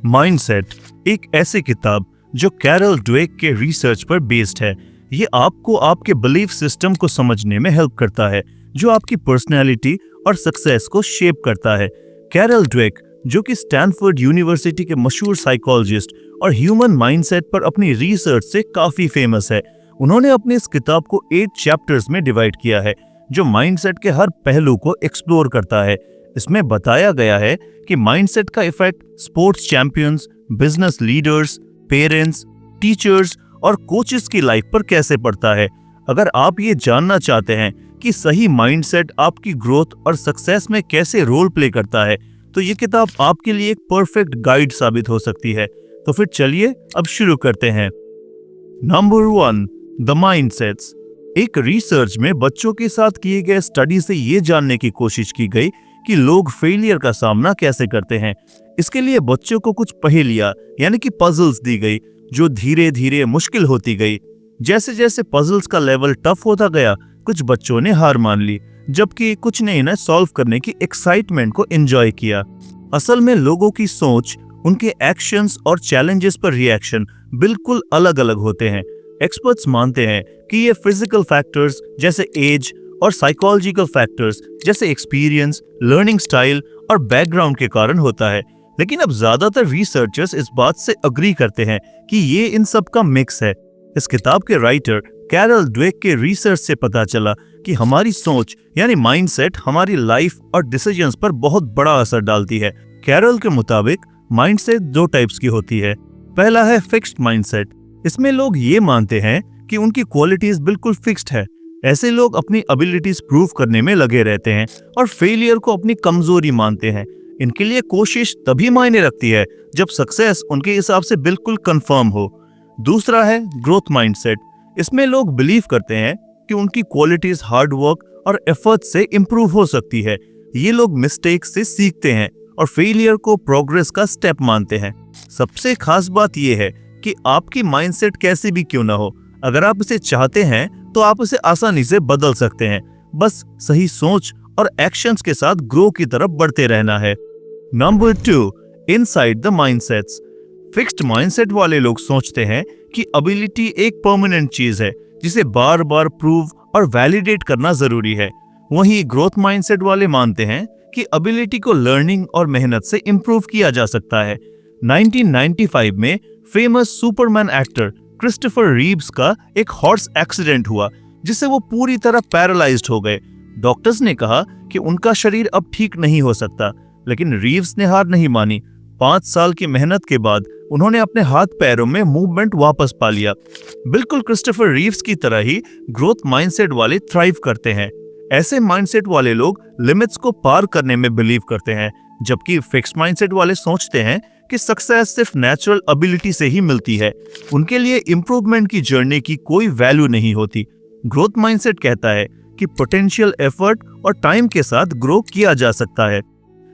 Mindset एक ऐसी किताब जो कैरल ड्वेक के रिसर्च पर बेस्ड है। ये आपको आपके बिलीफ सिस्टम को समझने में हेल्प करता है, जो आपकी पर्सनैलिटी और सक्सेस को शेप करता है। कैरल ड्वेक, जो कि स्टैनफोर्ड यूनिवर्सिटी के मशहूर साइकोलॉजिस्ट और ह्यूमन माइंडसेट पर अपनी रिसर्च से काफी फेमस है, उन्होंने अपनी इस किताब को 8 चैप्टर्स में डिवाइड किया है, जो माइंडसेट के हर पहलू को एक्सप्लोर करता है। इसमें बताया गया है कि माइंडसेट का effect sports champions, business leaders, parents, teachers और कोचेस की लाइफ पर कैसे पड़ता है। अगर आप ये जानना चाहते हैं कि सही माइंडसेट आपकी ग्रोथ और सक्सेस में कैसे रोल प्ले करता है, तो ये किताब आपके लिए एक परफेक्ट गाइड साबित हो सकती है। तो फिर चलिए अब शुरू करते हैं। Number 1, the mindsets. एक रिसर्च में बच्चों के साथ किए गए स्टडी से ये जानने की कोशिश की गई कि लोग फेलियर का सामना कैसे करते हैं। इसके लिए बच्चों को कुछ पहेलियां यानी कि पजल्स दी गई, जो धीरे धीरे मुश्किल होती गई। जैसे जैसे पजल्स का लेवल टफ होता गया, कुछ बच्चों ने हार मान ली, जबकि कुछ ने इन्हें सॉल्व करने की एक्साइटमेंट को एंजॉय किया। असल में लोगों की सोच, उनके एक्शंस और चैलेंजेस पर रिएक्शन बिल्कुल अलग अलग होते हैं। एक्सपर्ट्स मानते हैं कि ये फिजिकल फैक्टर्स जैसे एज और साइकोलॉजिकल फैक्टर्स जैसे एक्सपीरियंस, लर्निंग स्टाइल और बैकग्राउंड के कारण होता है। लेकिन अब ज्यादातर रिसर्चर्स इस बात से अग्री करते हैं कि ये इन सब का मिक्स है। इस किताब के राइटर कैरल ड्वेक के रिसर्च से पता चला कि हमारी सोच यानी माइंडसेट हमारी लाइफ और डिसीजंस पर बहुत बड़ा असर डालती है। कैरल के मुताबिक माइंडसेट 2 टाइप्स की होती है। पहला है फिक्स्ड माइंडसेट। इसमें लोग ये मानते हैं कि उनकी क्वालिटीज बिल्कुल फिक्स्ड है। ऐसे लोग अपनी एबिलिटीज प्रूव करने में लगे रहते हैं और फेलियर को अपनी कमजोरी मानते हैं। इनके लिए कोशिश तभी मायने रखती है जब सक्सेस उनके हिसाब से बिल्कुल कंफर्म हो। दूसरा है ग्रोथ माइंडसेट। इसमें लोग बिलीव करते हैं कि उनकी क्वालिटीज हार्ड वर्क और एफर्ट से इंप्रूव हो सकती है। ये लोग मिस्टेक्स से सीखते हैं और फेलियर को प्रोग्रेस का स्टेप मानते हैं। सबसे खास बात यह है कि आपकी माइंडसेट कैसी भी क्यों ना हो, अगर आप इसे चाहते हैं तो आप इसे आसानी से बदल सकते हैं। बस सही सोच और एक्शंस के साथ ग्रो की तरफ बढ़ते रहना है। Number 2, inside the mindsets. Fixed mindset वाले लोग सोचते हैं कि एबिलिटी एक परमानेंट चीज है, जिसे बार बार प्रूव और वैलिडेट करना जरूरी है। वहीं ग्रोथ माइंडसेट वाले मानते हैं कि एबिलिटी को लर्निंग और मेहनत से इंप्रूव किया जा सकता है। 1995 में famous Superman actor Christopher Reeves का एक हॉर्स एक्सीडेंट हुआ, जिससे वो पूरी तरह पैरालाइज्ड हो गए। डॉक्टर्स ने कहा कि उनका शरीर अब ठीक नहीं हो सकता, लेकिन रीव्स ने हार नहीं मानी। 5 साल की मेहनत के बाद उन्होंने अपने हाथ पैरों में मूवमेंट वापस पा लिया। बिल्कुल क्रिस्टोफर रीव्स की तरह ही ग्रोथ माइंडसेट वाले थ्राइव करते हैं। ऐसे माइंडसेट वाले लोग लिमिट्स को पार करने में बिलीव करते हैं, जबकि फिक्स्ड माइंडसेट वाले सोचते हैं कि सक्सेस सिर्फ नेचुरल एबिलिटी से ही मिलती है। उनके लिए इंप्रूवमेंट की जर्नी की कोई वैल्यू नहीं होती। ग्रोथ माइंडसेट कहता है कि पोटेंशियल एफर्ट और टाइम के साथ ग्रो किया जा सकता है।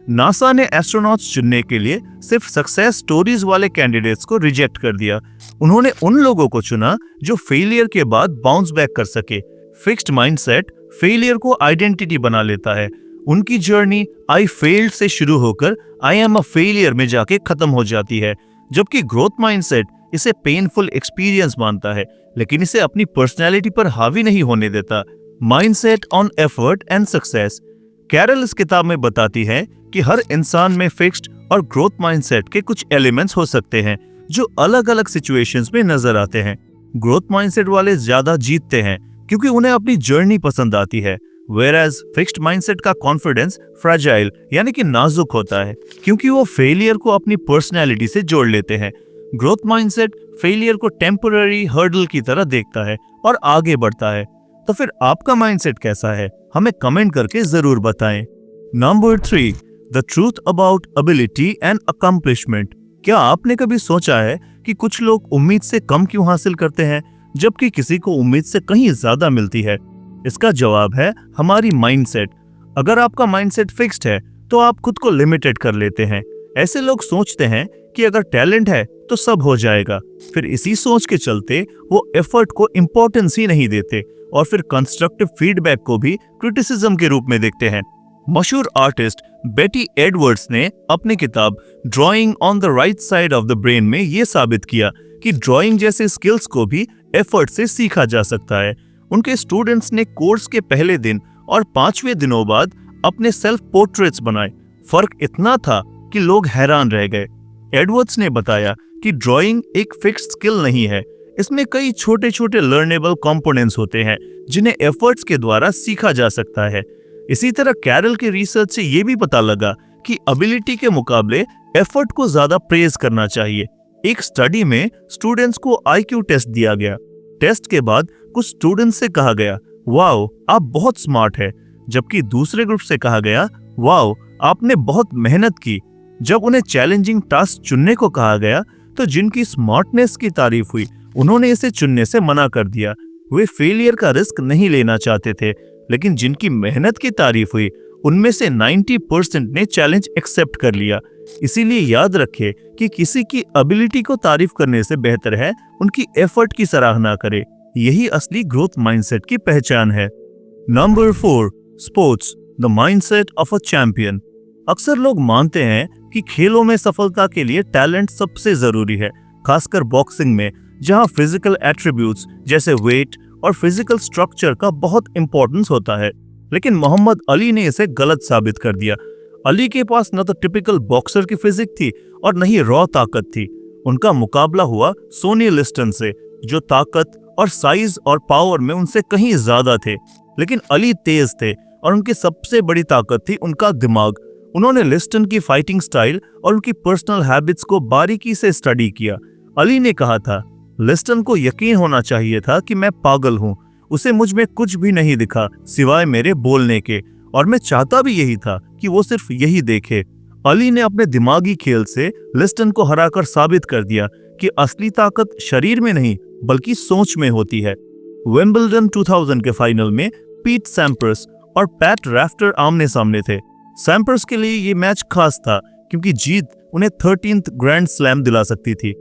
नासा ने एस्ट्रोनॉट्स चुनने के लिए सिर्फ सक्सेस स्टोरीज वाले कैंडिडेट्स को रिजेक्ट कर दिया। उन्होंने उन लोगों को चुना जो फेलियर के बाद बाउंस बैक कर सके। फिक्स्ड माइंडसेट फेलियर को आइडेंटिटी बना लेता है। उनकी जर्नी आई फेल्ड से शुरू होकर आई एम अ फेलियर में जाके खत्म हो जाती है, जबकि ग्रोथ माइंडसेट इसे पेनफुल एक्सपीरियंस मानता है, लेकिन इसे अपनी पर्सनैलिटी पर हावी नहीं होने देता। Mindset on effort and success. Carol इस किताब में बताती है कि हर इंसान में फिक्स्ड और ग्रोथ माइंडसेट के कुछ एलिमेंट्स हो सकते हैं, जो अलग अलग सिचुएशंस में नजर आते हैं। ग्रोथ माइंडसेट वाले ज्यादा जीतते हैं क्योंकि उन्हें अपनी जर्नी पसंद आती है, whereas फिक्स्ड माइंडसेट का कॉन्फिडेंस फ्रेजाइल यानी कि नाजुक होता है, क्योंकि वो फेलियर को अपनी पर्सनैलिटी से जोड़ लेते हैं। ग्रोथ माइंडसेट फेलियर को टेम्पररी हर्डल की तरह देखता है और आगे बढ़ता है। तो फिर आपका माइंडसेट कैसा है, हमें कमेंट करके जरूर बताएं। Number 3, the truth about ability and accomplishment. क्या आपने कभी सोचा है कि कुछ लोग उम्मीद से कम क्यों हासिल करते हैं, जबकि किसी को उम्मीद से कहीं ज्यादा मिलती है? इसका जवाब है हमारी माइंडसेट। अगर आपका माइंडसेट फिक्स्ड है तो आप खुद को लिमिटेड कर लेते हैं। ऐसे लोग सोचते हैं कि अगर टैलेंट है तो सब हो जाएगा। फिर इसी सोच के चलते वो एफर्ट को इंपॉर्टेंस ही नहीं देते और फिर कंस्ट्रक्टिव फीडबैक को भी क्रिटिसिज्म के रूप में देखते हैं। मशहूर आर्टिस्ट बेटी एडवर्ड्स ने अपनी किताब drawing on the right side of the brain में ये साबित किया कि ड्राइंग जैसे स्किल्स को भी एफर्ट से सीखा जा सकता है। उनके स्टूडेंट्स ने कोर्स के पहले दिन और 5वें दिनों बाद अपने सेल्फ पोर्ट्रेट्स बनाए। फर्क इतना था कि लोग हैरान रह गए। एडवर्ड्स ने बताया कि ड्राइंग एक फिक्स्ड स्किल नहीं है, इसमें कई छोटे छोटे लर्नेबल कंपोनेंट्स होते हैं जिन्हें एफर्ट्स के द्वारा सीखा जा सकता है। इसी तरह कैरल के रिसर्च से ये भी पता लगा कि एबिलिटी के मुकाबले एफर्ट को ज्यादा प्रेज करना चाहिए। एक स्टडी में स्टूडेंट्स को आईक्यू टेस्ट दिया गया। टेस्ट के बाद कुछ स्टूडेंट्स से कहा गया, वाओ आप बहुत स्मार्ट है, जबकि दूसरे ग्रुप से कहा गया, वाओ आपने बहुत मेहनत की। जब उन्हें चैलेंजिंग टास्क चुनने को कहा गया तो जिनकी स्मार्टनेस की तारीफ हुई उन्होंने इसे चुनने से मना कर दिया। वे फेलियर का रिस्क नहीं लेना चाहते थे, लेकिन जिनकी मेहनत की तारीफ हुई उनमें से 90% ने चैलेंज एक्सेप्ट कर लिया। इसीलिए याद रखें कि किसी की एबिलिटी को तारीफ करने से बेहतर है उनकी एफर्ट की सराहना करें। यही असली ग्रोथ माइंडसेट की पहचान है। Number 4, sports, the mindset of a champion. अक्सर लोग मानते हैं कि खेलों में सफलता के लिए टैलेंट सबसे जरूरी है, खासकर बॉक्सिंग में, जहां फिजिकल एट्रीब्यूट्स जैसे वेट और फिजिकल स्ट्रक्चर का बहुत इंपॉर्टेंस होता है। लेकिन मोहम्मद अली ने इसे गलत साबित कर दिया। अली के पास न तो टिपिकल बॉक्सर की फिजिक थी और न ही रॉ ताकत थी। उनका मुकाबला हुआ सोनी लिस्टन से, जो ताकत और साइज और पावर में उनसे कहीं ज्यादा थे। लेकिन अली तेज थे और उनकी सबसे बड़ी ताकत थी उनका दिमाग। उन्होंने लिस्टन की फाइटिंग स्टाइल और उनकी पर्सनल हैबिट्स को बारीकी से स्टडी किया। अली ने कहा था, लिस्टन को यकीन होना चाहिए था कि मैं पागल हूँ, उसे मुझ में कुछ भी नहीं दिखा सिवाय मेरे बोलने के, और मैं चाहता भी यही था कि वो सिर्फ यही देखे। अली ने अपने दिमागी खेल से लिस्टन को हराकर साबित कर दिया कि असली ताकत शरीर में नहीं बल्कि सोच में होती है। विंबलडन 2000 के फाइनल में पीट सैम्प्रस और पैट राफ्टर आमने सामने थे। सैम्प्रस के लिए ये मैच खास था क्योंकि जीत उन्हें 13th ग्रैंड स्लैम दिला सकती थी।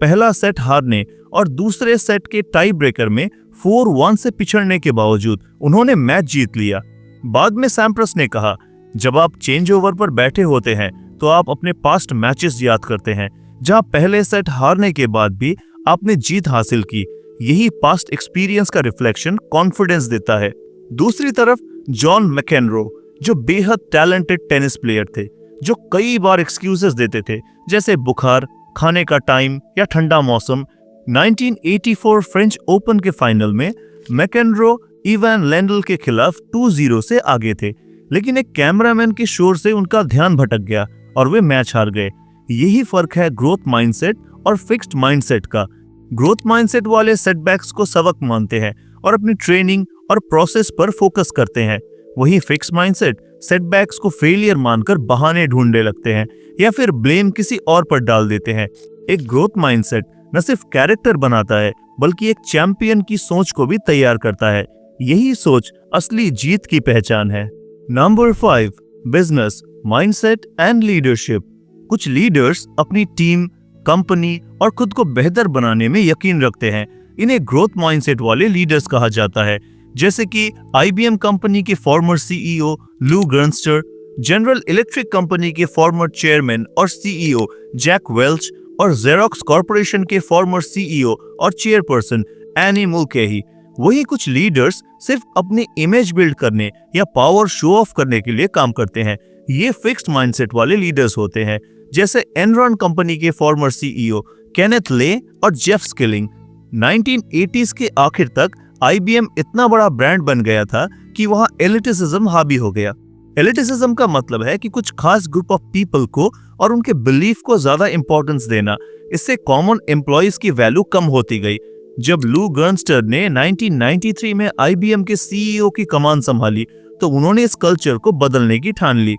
पहला सेट हारने और दूसरे सेट के टाई ब्रेकर में 4-1 से पिछड़ने के बावजूद उन्होंने मैच जीत लिया। बाद में सैम्प्रस ने कहा, जब आप चेंज ओवर पर बैठे होते हैं तो आप अपने पास्ट मैचेस याद करते हैं जहां पहले सेट हारने के बाद भी आपने जीत हासिल की। यही पास्ट एक्सपीरियंस का रिफ्लेक्शन कॉन्फिडेंस देता है। दूसरी तरफ जॉन मैकेनरो, जो बेहद टैलेंटेड टेनिस प्लेयर थे, जो कई बार एक्सक्यूजेस देते थे जैसे बुखार, खाने का टाइम या ठंडा मौसम। 1984 फ्रेंच ओपन के फाइनल में मैकेनरो इवान लेंडल के खिलाफ 2-0 से आगे थे, लेकिन एक कैमरामैन के शोर से उनका ध्यान भटक गया और वे मैच हार गए। यही फर्क है ग्रोथ माइंडसेट और फिक्स्ड माइंडसेट का। ग्रोथ माइंडसेट वाले सेटबैक्स को सबक मानते हैं और अपनी ट्रेनिंग और प्रोसेस पर फोकस करते हैं। वही फिक्स माइंडसेट सेटबैक्स को फेलियर मानकर बहाने ढूंढने लगते हैं या फिर ब्लेम किसी और पर डाल देते हैं। एक ग्रोथ माइंडसेट न सिर्फ कैरेक्टर बनाता है बल्कि एक चैंपियन की सोच को भी तैयार करता है। यही सोच असली जीत की पहचान है। Number 5, business, mindset and leadership. कुछ लीडर्स अपनी टीम, कंपनी और खुद को बेहतर बनाने में यकीन रखते हैं। इन्हें ग्रोथ माइंडसेट वाले लीडर्स कहा जाता है, जैसे कि IBM कंपनी के फॉर्मर CEO लू गर्नस्टर, जनरल इलेक्ट्रिक कंपनी के फॉर्मर चेयरमैन और CEO जैक वेल्च और जेरोक्स कॉर्पोरेशन के फॉर्मर CEO और चेयरपर्सन एनी मुल्केही। वही कुछ लीडर्स सिर्फ अपनी इमेज बिल्ड करने या पावर शो ऑफ करने के लिए काम करते हैं। ये फिक्स्ड माइंडसेट वाले लीडर्स होते हैं, जैसे एनरॉन कंपनी के फॉर्मर CEO केनेथ ले और जेफ स्किलिंग। 1980s के आखिर तक IBM इतना बड़ा ब्रांड बन गया था कि वहां एलिटिसिज्म हावी हो गया। एलिटिसिज्म का मतलब है कि कुछ खास ग्रुप ऑफ पीपल को और उनके बिलीफ को ज्यादा इंपॉर्टेंस देना। इससे कॉमन एम्प्लॉइज की वैल्यू कम होती गई। जब लू गर्नस्टर ने 1993 में IBM के CEO की कमान संभाली तो उन्होंने इस कल्चर को बदलने की ठान ली।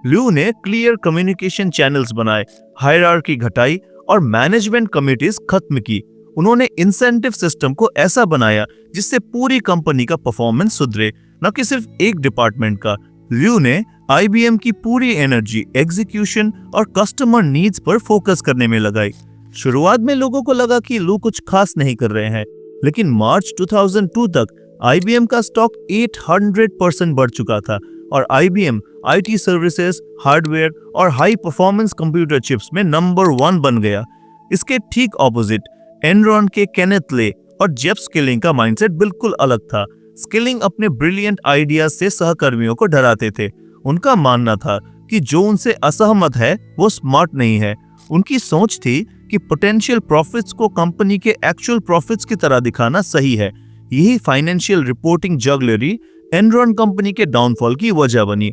लू ने क्लियर कम्युनिकेशन चैनल्स बनाए, हायरार्की घटाई और मैनेजमेंट कमिटीज खत्म की। उन्होंने इंसेंटिव सिस्टम को ऐसा बनाया जिससे पूरी कंपनी का परफॉर्मेंस सुधरे, न कि सिर्फ एक डिपार्टमेंट का। लू ने IBM की पूरी एनर्जी एग्जीक्यूशन और कस्टमर नीड्स पर फोकस करने में लगाई। शुरुआत में लोगों को लगा कि लू कुछ खास नहीं कर रहे हैं, लेकिन मार्च 2002 तक IBM का स्टॉक 800% बढ़ चुका था और IBM IT सर्विसेज, हार्डवेयर और हाई परफॉर्मेंस कंप्यूटर चिप्स में नंबर 1 बन गया। इसके ठीक ऑपोजिट एनरॉन के केनेथ ले और जेफ स्किलिंग का माइंडसेट बिल्कुल अलग था। स्किलिंग अपने ब्रिलियंट आइडियाज से सहकर्मियों को डराते थे। उनका मानना था कि जो उनसे असहमत है वो स्मार्ट नहीं है। उनकी सोच थी कि पोटेंशियल प्रॉफिट्स को कंपनी के एक्चुअल प्रॉफिट्स की तरह दिखाना सही है। यही financial reporting jugglery Enron company के डाउनफॉल की वजह बनी।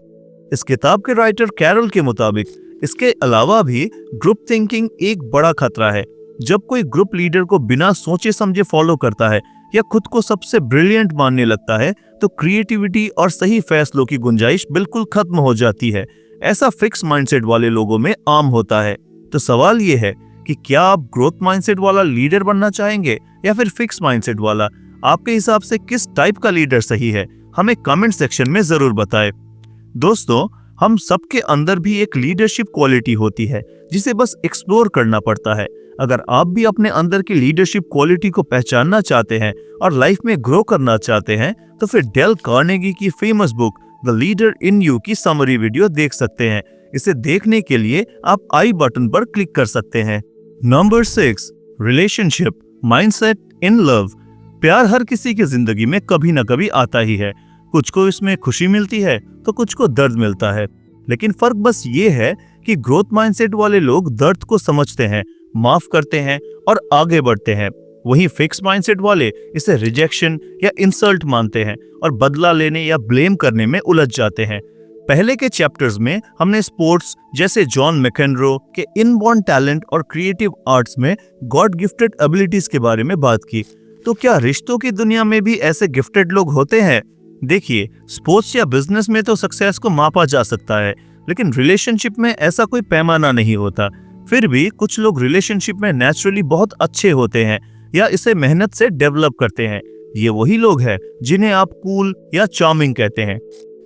इस किताब के राइटर कैरल के मुताबिक इसके अलावा भी ग्रुप थिंकिंग एक बड़ा खतरा है। जब कोई ग्रुप लीडर को बिना सोचे समझे फॉलो करता है या खुद को सबसे ब्रिलियंट मानने लगता है तो क्रिएटिविटी और सही फैसलों की गुंजाइश बिल्कुल खत्म हो जाती है। ऐसा फिक्स माइंडसेट वाले लोगों में आम होता है। तो सवाल ये है कि क्या आप ग्रोथ माइंडसेट वाला लीडर बनना चाहेंगे या फिर फिक्स माइंडसेट वाला? आपके हिसाब से किस टाइप का लीडर सही है? हमें कमेंट सेक्शन में जरूर बताएं। दोस्तों, हम सबके अंदर भी एक लीडरशिप क्वालिटी होती है जिसे बस एक्सप्लोर करना पड़ता है। अगर आप भी अपने अंदर की लीडरशिप क्वालिटी को पहचानना चाहते हैं और लाइफ में ग्रो करना चाहते हैं तो फिर डेल कार्नेगी की famous book the leader in you की समरी वीडियो देख सकते हैं। इसे देखने के लिए आप आई बटन पर क्लिक कर सकते हैं। Number 6, relationship mindset in love. प्यार हर किसी की जिंदगी में कभी ना कभी आता ही है। कुछ को इसमें खुशी मिलती है तो कुछ को दर्द मिलता है। लेकिन फर्क बस ये है कि ग्रोथ माइंडसेट वाले लोग दर्द को समझते हैं, माफ करते हैं और आगे बढ़ते हैं। वहीं फिक्स माइंडसेट वाले इसे रिजेक्शन या इंसल्ट मानते हैं और बदला लेने या ब्लेम करने में उलझ जाते हैं। पहले के चैप्टर्स में हमने स्पोर्ट्स जैसे जॉन मैकेनरो के इनबॉर्न टैलेंट और क्रिएटिव आर्ट्स में गॉड गिफ्टेड एबिलिटीज के बारे में बात की। तो क्या रिश्तों की दुनिया में भी ऐसे गिफ्टेड लोग होते हैं? देखिए, स्पोर्ट्स या बिजनेस में तो सक्सेस को मापा जा सकता है, लेकिन रिलेशनशिप में ऐसा कोई पैमाना नहीं होता। फिर भी कुछ लोग रिलेशनशिप में नेचुरली बहुत अच्छे होते हैं या इसे मेहनत से डेवलप करते हैं। ये वही लोग हैं जिन्हें आप कूल या चार्मिंग कहते हैं।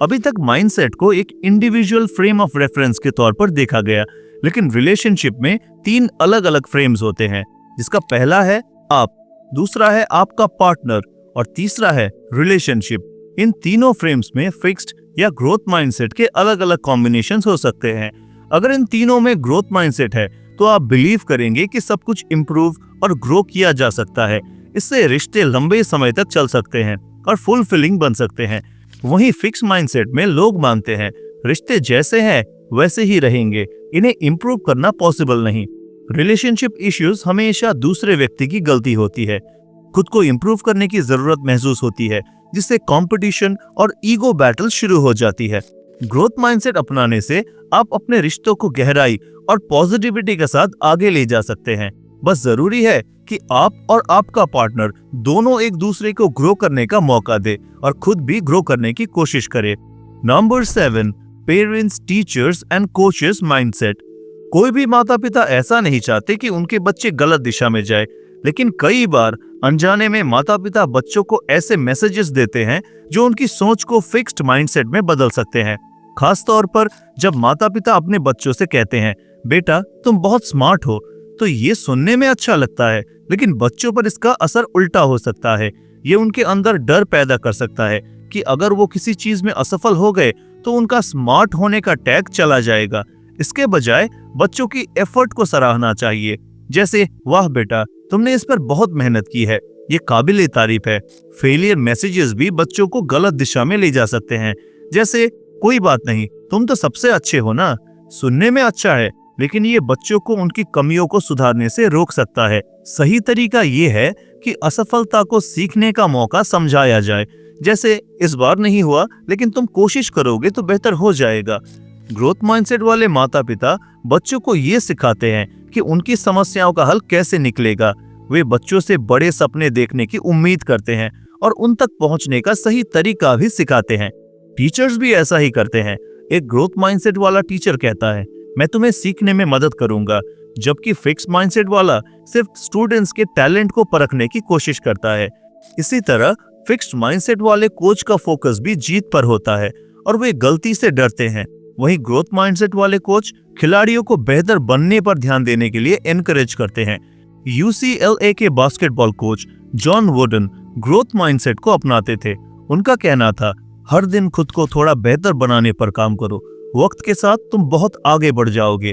अभी तक माइंडसेट को एक इंडिविजुअल फ्रेम ऑफ रेफरेंस के तौर पर देखा गया, लेकिन रिलेशनशिप में 3 अलग अलग फ्रेम्स होते हैं, जिसका पहला है आप, दूसरा है आपका पार्टनर और तीसरा है रिलेशनशिप। इन तीनों फ्रेम्स में फिक्स्ड या ग्रोथ माइंडसेट के अलग अलग कॉम्बिनेशंस हो सकते हैं। अगर इन तीनों में ग्रोथ माइंडसेट है तो आप बिलीव करेंगे कि सब कुछ इंप्रूव और ग्रो किया जा सकता है। इससे रिश्ते लंबे समय तक चल सकते हैं और फुलफिलिंग बन सकते हैं। वहीं फिक्स माइंडसेट में लोग मानते हैं रिश्ते जैसे हैं वैसे ही रहेंगे, इन्हें इंप्रूव करना पॉसिबल नहीं। रिलेशनशिप इश्यूज हमेशा दूसरे व्यक्ति की गलती होती है। खुद को इंप्रूव करने की जरूरत महसूस होती है, जिससे कंपटीशन और ईगो बैटल शुरू हो जाती है। ग्रोथ माइंडसेट अपनाने से आप अपने रिश्तों को गहराई और पॉजिटिविटी के साथ आगे ले जा सकते हैं। बस जरूरी है कि आप और आपका पार्टनर दोनों एक दूसरे को ग्रो करने का मौका दे और खुद भी ग्रो करने की कोशिश करे। Number 7, parents, teachers and coaches mindset. कोई भी माता पिता ऐसा नहीं चाहते कि उनके बच्चे गलत दिशा में जाए, लेकिन कई बार अनजाने में माता पिता बच्चों को ऐसे मैसेजेस देते हैं जो उनकी सोच को फिक्स्ड माइंडसेट में बदल सकते हैं। खास तौर पर जब माता पिता अपने बच्चों से कहते हैं, बेटा तुम बहुत स्मार्ट हो, तो ये सुनने में अच्छा लगता है, लेकिन बच्चों पर इसका असर उल्टा हो सकता है। ये उनके अंदर डर पैदा कर सकता है कि अगर वो किसी चीज में असफल हो गए तो उनका स्मार्ट होने का टैग चला जाएगा। इसके बजाय बच्चों की एफर्ट को सराहना चाहिए, जैसे वाह बेटा तुमने इस पर बहुत मेहनत की है, ये काबिले तारीफ है। फेलियर मैसेजेस भी बच्चों को गलत दिशा में ले जा सकते हैं, जैसे कोई बात नहीं, तुम तो सबसे अच्छे हो ना। सुनने में अच्छा है, लेकिन ये बच्चों को उनकी कमियों को सुधारने से रोक सकता है। सही तरीका ये है कि असफलता को सीखने का मौका समझाया जाए, जैसे इस बार नहीं हुआ लेकिन तुम कोशिश करोगे तो बेहतर हो जाएगा। ग्रोथ माइंडसेट वाले माता पिता बच्चों को ये सिखाते हैं कि उनकी समस्याओं का हल कैसे निकलेगा। वे बच्चों से बड़े सपने देखने की उम्मीद करते हैं और उन तक पहुंचने का सही तरीका भी सिखाते हैं। टीचर्स भी ऐसा ही करते हैं। एक ग्रोथ माइंडसेट वाला टीचर कहता है, मैं तुम्हें सीखने में मदद करूंगा, जबकि फिक्स माइंडसेट वाला सिर्फ स्टूडेंट्स के टैलेंट को परखने की कोशिश करता है। इसी तरह फिक्स्ड माइंडसेट वाले कोच का फोकस भी जीत पर होता है और वे गलती से डरते हैं। वहीं ग्रोथ माइंडसेट वाले कोच खिलाड़ियों को बेहतर बनने पर ध्यान देने के लिए एनकरेज करते हैं। UCLA के basketball coach John wooden growth mindset को अपनाते थे। उनका कहना था, हर दिन खुद को थोड़ा बेहतर बनाने पर काम करो। वक्त के साथ तुम बहुत आगे बढ़ जाओगे।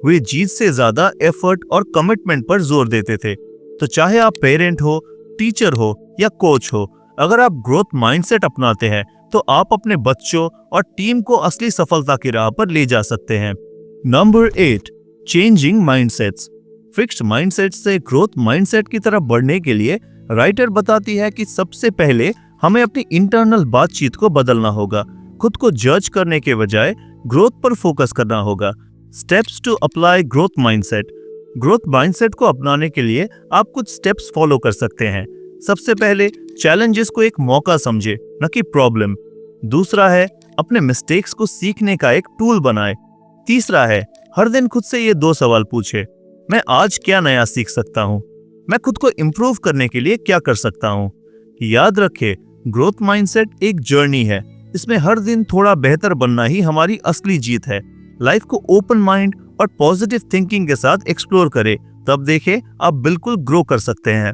वे जीत से ज्यादा एफर्ट और कमिटमेंट पर जोर देते थे। तो चाहे आप पेरेंट हो, टीचर हो या कोच हो, अगर आप ग्रोथ माइंडसेट अपनाते हैं तो आप अपने बच्चों और टीम को असली सफलता की राह पर ले जा सकते हैं। Number 8, changing mindsets. Fixed mindset से ग्रोथ माइंडसेट की तरफ बढ़ने के लिए राइटर बताती है कि सबसे पहले हमें अपनी इंटरनल बातचीत को बदलना होगा। खुद को जज करने के बजाय ग्रोथ पर फोकस करना होगा। Steps to apply growth mindset. Growth mindset को अपनाने के लिए आप कुछ स्टेप्स फॉलो कर सकते हैं। सबसे पहले, चैलेंजेस को एक मौका समझे, न कि प्रॉब्लम। दूसरा है, अपने मिस्टेक्स को सीखने का एक टूल बनाए। तीसरा है, हर दिन खुद से ये 2 सवाल पूछे। मैं आज क्या नया सीख सकता हूँ? मैं खुद को इम्प्रूव करने के लिए क्या कर सकता हूँ? याद रखें, ग्रोथ माइंडसेट एक जर्नी है। इसमें हर दिन थोड़ा बेहतर बनना ही हमारी असली जीत है। लाइफ को ओपन माइंड और पॉजिटिव थिंकिंग के साथ एक्सप्लोर करें, तब देखें आप बिल्कुल ग्रो कर सकते हैं।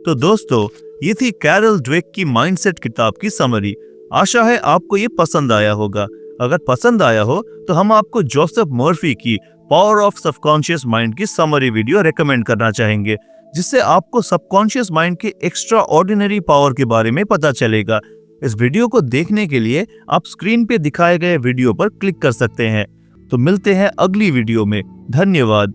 तो दोस्तों, ये थी कैरल ड्वेक की माइंडसेट किताब की समरी। आशा है आपको ये पसंद आया होगा। अगर पसंद आया हो तो हम आपको जोसेफ मर्फी की पावर ऑफ सबकॉन्शियस माइंड की समरी वीडियो रेकमेंड करना चाहेंगे, जिससे आपको सबकॉन्शियस माइंड के एक्स्ट्रा ऑर्डिनरी पावर के बारे में पता चलेगा। इस वीडियो को देखने के लिए आप स्क्रीन पे दिखाए गए वीडियो पर क्लिक कर सकते हैं। तो मिलते हैं अगली वीडियो में। धन्यवाद।